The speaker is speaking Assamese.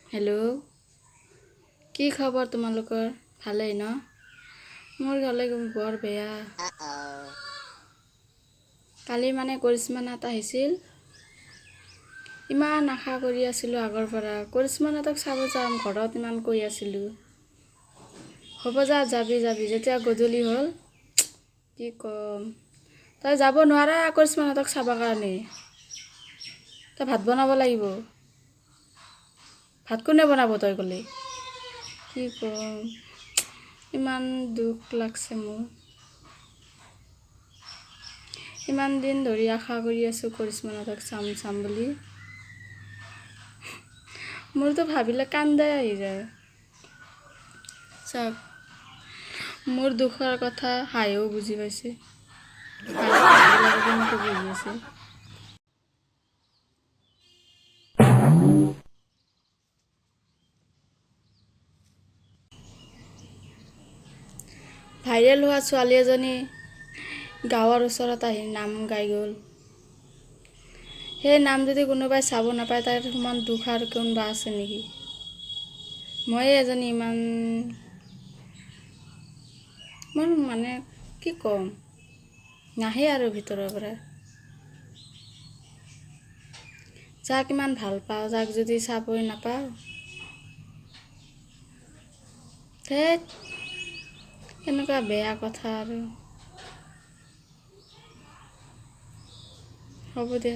হেল্ল', কি খবৰ তোমালোকৰ? ভালেই ন? মোৰ ঘৰলৈ বৰ বেয়া। কালি মানে কৰিশ্মা নাথ আহিছিল। ইমান আশা কৰি আছিলোঁ আগৰ পৰা। কৰিশ্মা নাথক চাব যাম, ঘৰত ইমান কৈ আছিলোঁ। হ'ব যাবি যেতিয়া গধূলি হ'ল কি ক'ম। তই যাব নোৱাৰা কৰিশ্মা নাথক চাবৰ কাৰণে। তই ভাত বনাব লাগিব। ভাত কোনে বনাব তই গ'লে? কি ক'ম, ইমান দুখ লাগছে মোৰ। ইমান দিন ধৰি আশা কৰি আছোঁ কৰিশ্মা নাথক চাম বুলি। মোৰতো ভাবিলে কান্দাই আহি যায়। চাওক, মোৰ দুখৰ কথা হাঁহেও বুজি পাইছে। মোক বহি আছে। ভাইৰেল হোৱা ছোৱালী এজনী গাঁৱৰ ওচৰত আহি নাম গাই গ'ল। সেই নাম যদি কোনোবাই চাব নাপায়, তাৰ সমান দুখ আৰু কোনোবা আছে নেকি? ময়ে এজনী ইমান মানে কি ক'ম, নাহে আৰু ভিতৰৰ পৰা। যাক ইমান ভাল পাওঁ, যাক যদি চাবই নাপাওঁ, ধেৎ, কেনেকুৱা বেয়া কথা আৰু। হ'ব দে।